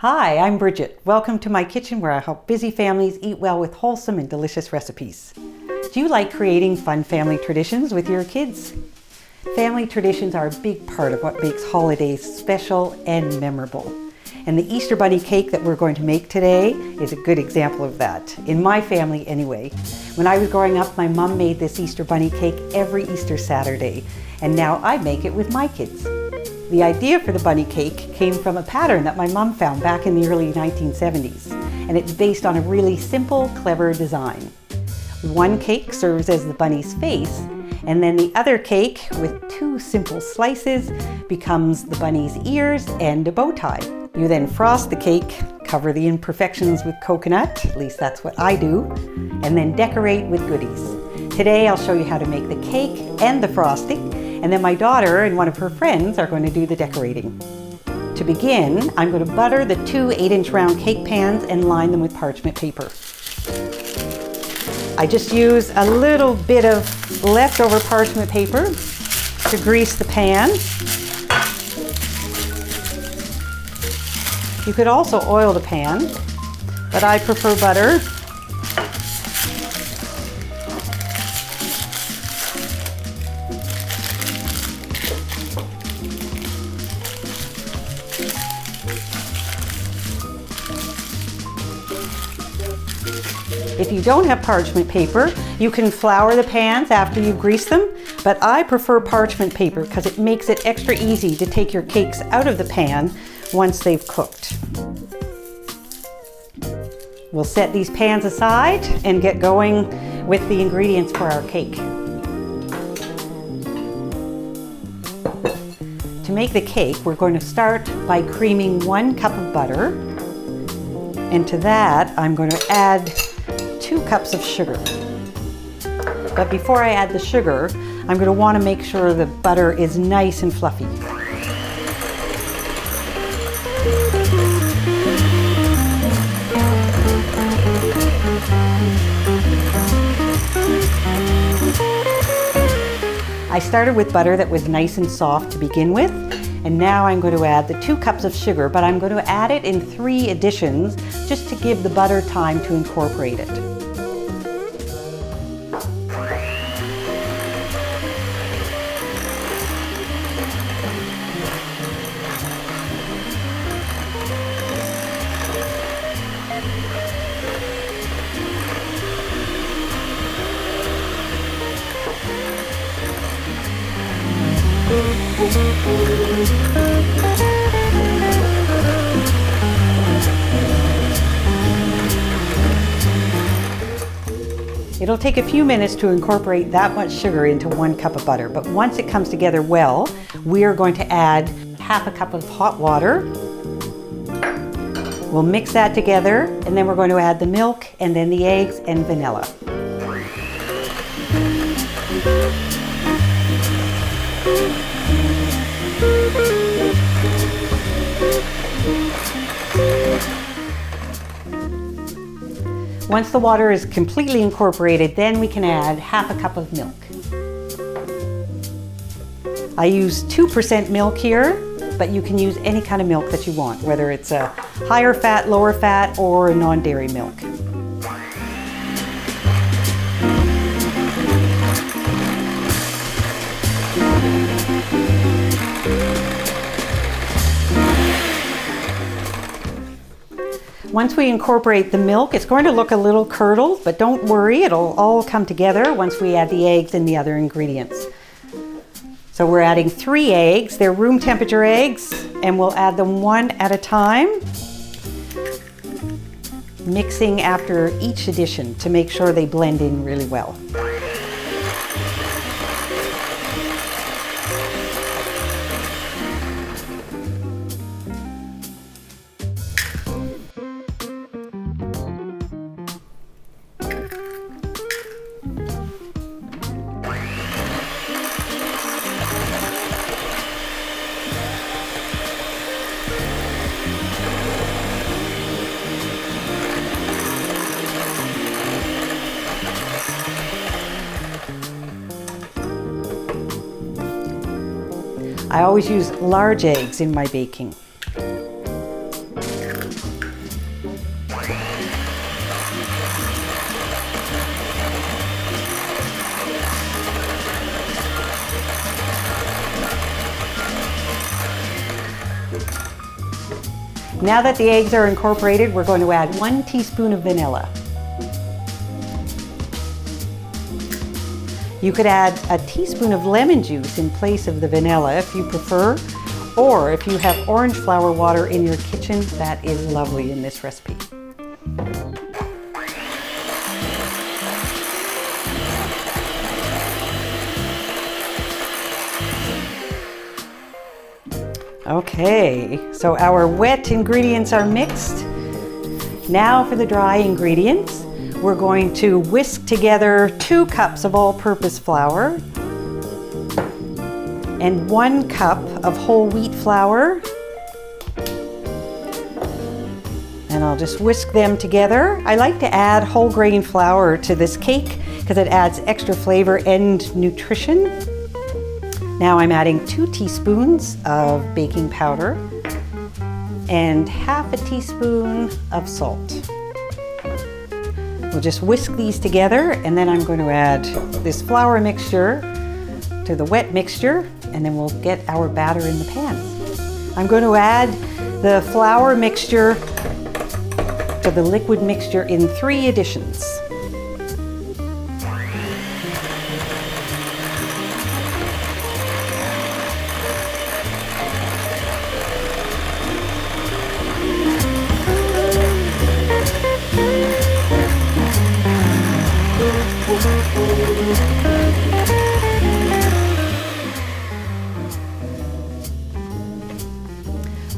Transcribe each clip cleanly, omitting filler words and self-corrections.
Hi, I'm Bridget. Welcome to my kitchen where I help busy families eat well with wholesome and delicious recipes. Do you like creating fun family traditions with your kids? Family traditions are a big part of what makes holidays special and memorable. And the Easter Bunny cake that we're going to make today is a good example of that. In my family anyway. When I was growing up, my mom made this Easter Bunny cake every Easter Saturday, and now I make it with my kids. The idea for the bunny cake came from a pattern that my mom found back in the early 1970s, and it's based on a really simple, clever design. One cake serves as the bunny's face, and then the other cake, with two simple slices, becomes the bunny's ears and a bow tie. You then frost the cake, cover the imperfections with coconut, at least that's what I do, and then decorate with goodies. Today I'll show you how to make the cake and the frosting, and then my daughter and one of her friends are going to do the decorating. To begin, I'm going to butter the two 8-inch round cake pans and line them with parchment paper. I just use a little bit of leftover parchment paper to grease the pan. You could also oil the pan, but I prefer butter. If you don't have parchment paper, you can flour the pans after you grease them, but I prefer parchment paper because it makes it extra easy to take your cakes out of the pan once they've cooked. We'll set these pans aside and get going with the ingredients for our cake. To make the cake, we're going to start by creaming 1 cup of butter, and to that I'm going to add 2 cups of sugar. But before I add the sugar, I'm going to want to make sure the butter is nice and fluffy. I started with butter that was nice and soft to begin with, and now I'm going to add the 2 cups of sugar, but I'm going to add it in 3 additions just to give the butter time to incorporate it. It'll take a few minutes to incorporate that much sugar into 1 cup of butter, but once it comes together well, we are going to add half a cup of hot water. We'll mix that together, and then we're going to add the milk and then the eggs and vanilla. Once the water is completely incorporated, then we can add half a cup of milk. I use 2% milk here, but you can use any kind of milk that you want, whether it's a higher fat, lower fat, or a non-dairy milk. Once we incorporate the milk, it's going to look a little curdled, but don't worry, it'll all come together once we add the eggs and the other ingredients. So we're adding 3 eggs, they're room temperature eggs, and we'll add them 1 at a time, mixing after each addition to make sure they blend in really well. I always use large eggs in my baking. Now that the eggs are incorporated, we're going to add 1 teaspoon of vanilla. You could add a teaspoon of lemon juice in place of the vanilla if you prefer, or if you have orange flower water in your kitchen, that is lovely in this recipe. Okay, so our wet ingredients are mixed. Now for the dry ingredients. We're going to whisk together 2 cups of all-purpose flour and 1 cup of whole wheat flour. And I'll just whisk them together. I like to add whole grain flour to this cake because it adds extra flavor and nutrition. Now I'm adding 2 teaspoons of baking powder and half a teaspoon of salt. We'll just whisk these together, and then I'm going to add this flour mixture to the wet mixture, and then we'll get our batter in the pan. I'm going to add the flour mixture to the liquid mixture in 3 additions.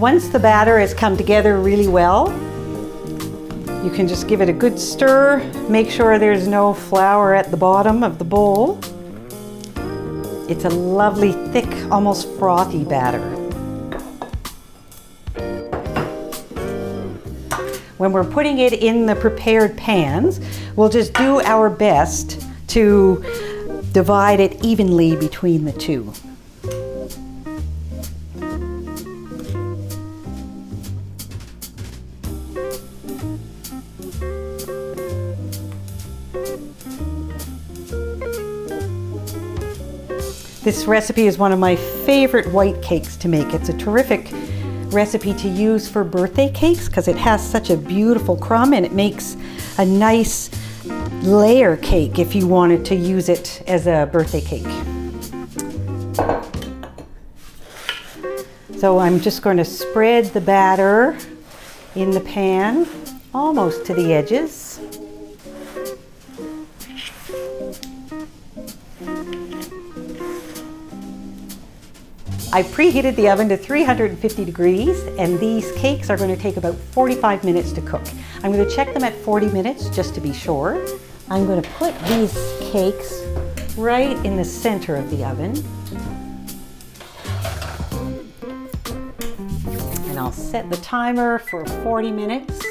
Once the batter has come together really well, you can just give it a good stir. Make sure there's no flour at the bottom of the bowl. It's a lovely, thick, almost frothy batter. When we're putting it in the prepared pans, we'll just do our best to divide it evenly between the 2. This recipe is one of my favorite white cakes to make. It's a terrific recipe to use for birthday cakes because it has such a beautiful crumb, and it makes a nice layer cake if you wanted to use it as a birthday cake. So I'm just going to spread the batter in the pan almost to the edges. I preheated the oven to 350 degrees, and these cakes are going to take about 45 minutes to cook. I'm going to check them at 40 minutes just to be sure. I'm going to put these cakes right in the center of the oven. And I'll set the timer for 40 minutes.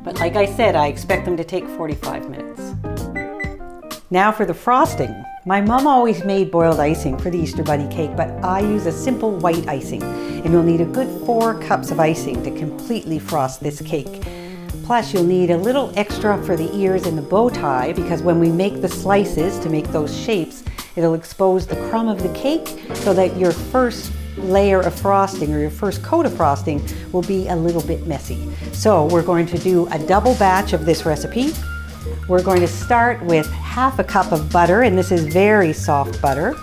But like I said, I expect them to take 45 minutes. Now for the frosting. My mom always made boiled icing for the Easter Bunny cake, but I use a simple white icing. And you'll need a good 4 cups of icing to completely frost this cake. Plus you'll need a little extra for the ears and the bow tie, because when we make the slices to make those shapes, it'll expose the crumb of the cake so that your first layer of frosting or your first coat of frosting will be a little bit messy. So we're going to do a double batch of this recipe. We're going to start with half a cup of butter, and this is very soft butter.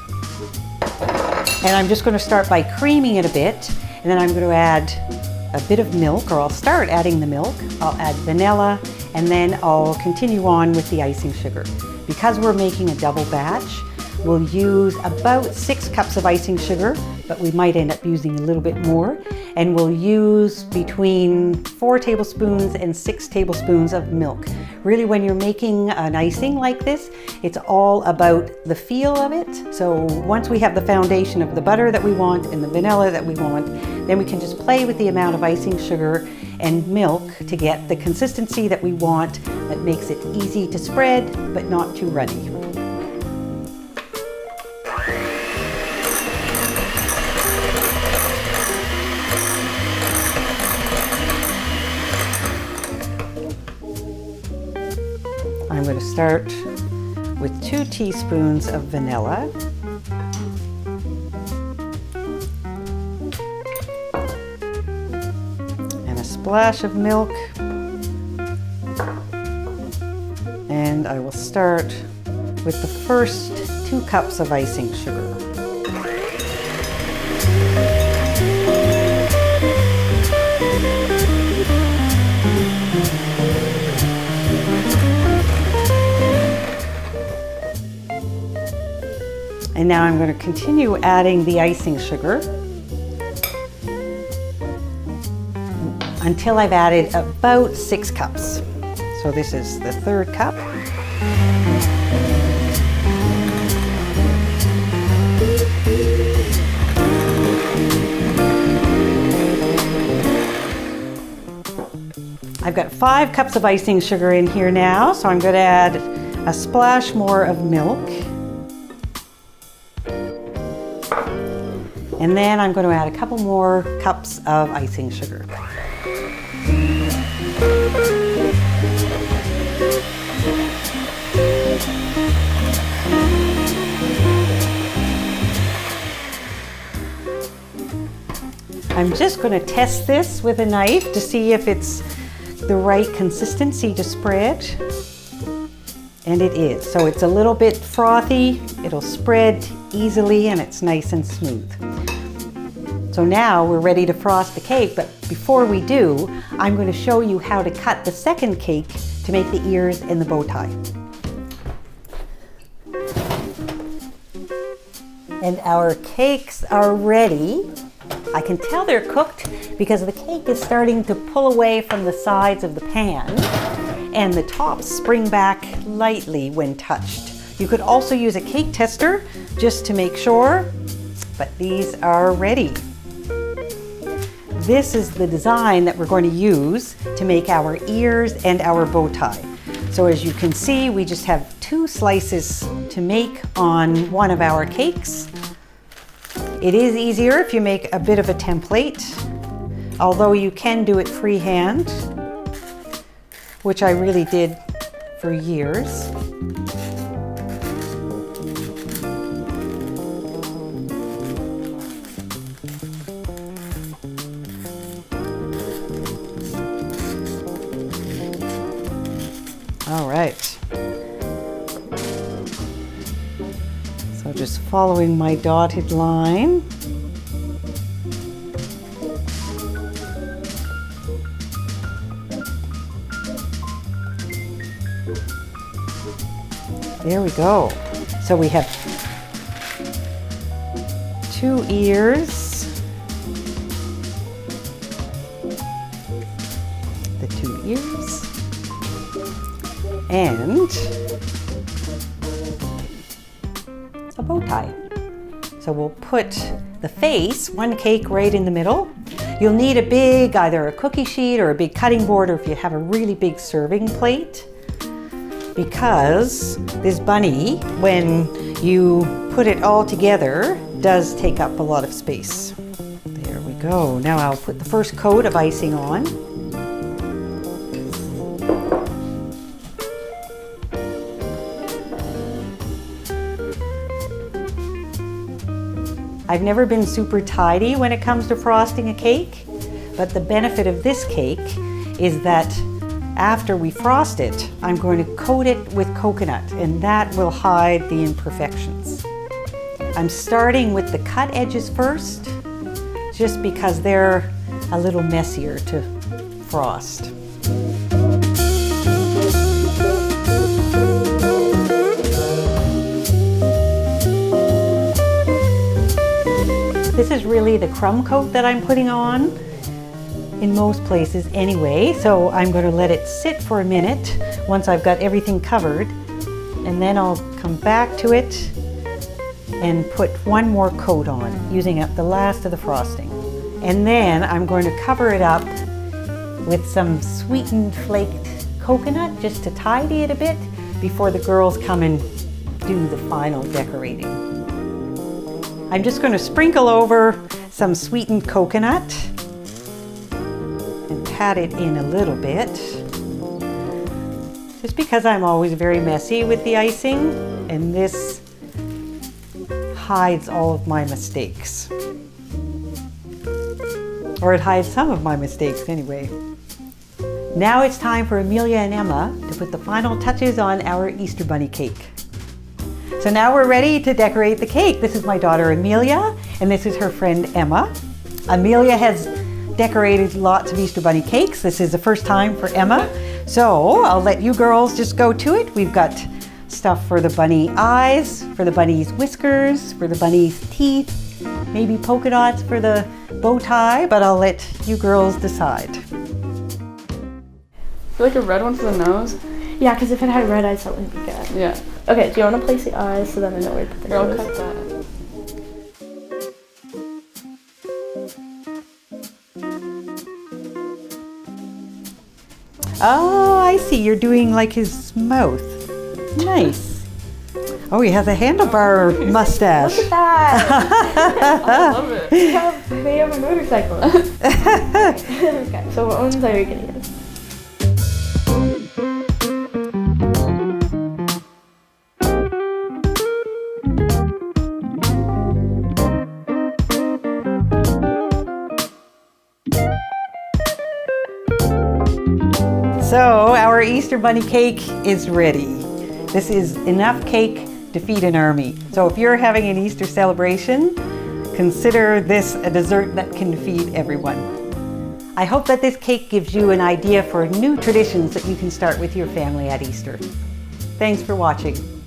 And I'm just going to start by creaming it a bit, and then I'm going to add a bit of milk, or I'll start adding the milk. I'll add vanilla, and then I'll continue on with the icing sugar. Because we're making a double batch, we'll use about 6 cups of icing sugar, but we might end up using a little bit more. And we'll use between 4 tablespoons and 6 tablespoons of milk. Really, when you're making an icing like this, it's all about the feel of it. So once we have the foundation of the butter that we want and the vanilla that we want, then we can just play with the amount of icing sugar and milk to get the consistency that we want that makes it easy to spread but not too runny. I'm going to start with 2 teaspoons of vanilla. splash of milk. And I will start with the first 2 cups of icing sugar. And now I'm going to continue adding the icing sugar until I've added about 6 cups. So this is the 3rd cup. I've got 5 cups of icing sugar in here now, so I'm going to add a splash more of milk. And then I'm going to add a couple more cups of icing sugar. I'm just going to test this with a knife to see if it's the right consistency to spread. And it is. So it's a little bit frothy, it'll spread easily, and it's nice and smooth. So now we're ready to frost the cake, but before we do, I'm going to show you how to cut the second cake to make the ears and the bow tie. And our cakes are ready. I can tell they're cooked because the cake is starting to pull away from the sides of the pan, and the tops spring back lightly when touched. You could also use a cake tester just to make sure, but these are ready. This is the design that we're going to use to make our ears and our bow tie. So as you can see, we just have 2 slices to make on one of our cakes. It is easier if you make a bit of a template, although you can do it freehand, which I really did for years. All right. So just following my dotted line. There we go. So we have 2 ears. The 2 ears. And a bow tie. So we'll put the face, 1 cake right in the middle. You'll need a big, either a cookie sheet or a big cutting board, or if you have a really big serving plate, because this bunny, when you put it all together, does take up a lot of space. There we go. Now I'll put the first coat of icing on. I've never been super tidy when it comes to frosting a cake, but the benefit of this cake is that after we frost it, I'm going to coat it with coconut, and that will hide the imperfections. I'm starting with the cut edges first, just because they're a little messier to frost. This is really the crumb coat that I'm putting on, in most places anyway, so I'm going to let it sit for a minute once I've got everything covered, and then I'll come back to it and put 1 more coat on, using up the last of the frosting. And then I'm going to cover it up with some sweetened flaked coconut just to tidy it a bit before the girls come and do the final decorating. I'm just going to sprinkle over some sweetened coconut and pat it in a little bit, just because I'm always very messy with the icing, and this hides all of my mistakes. Or it hides some of my mistakes anyway. Now it's time for Amelia and Emma to put the final touches on our Easter Bunny cake. So now we're ready to decorate the cake. This is my daughter Amelia, and this is her friend Emma. Amelia has decorated lots of Easter Bunny cakes. This is the first time for Emma. So I'll let you girls just go to it. We've got stuff for the bunny eyes, for the bunny's whiskers, for the bunny's teeth, maybe polka dots for the bow tie, but I'll let you girls decide. Like a red one for the nose? Yeah, because if it had red eyes, that wouldn't be good. Yeah. Okay, do you want to place the eyes so then I know where to put the I'll nose? cut that. Oh, I see. You're doing like his mouth. Nice. Oh, he has a handlebar mustache. Look at that! I love it. They have a motorcycle. Okay, so what ones are you going to use? So our Easter Bunny cake is ready. This is enough cake to feed an army. So if you're having an Easter celebration, consider this a dessert that can feed everyone. I hope that this cake gives you an idea for new traditions that you can start with your family at Easter. Thanks for watching.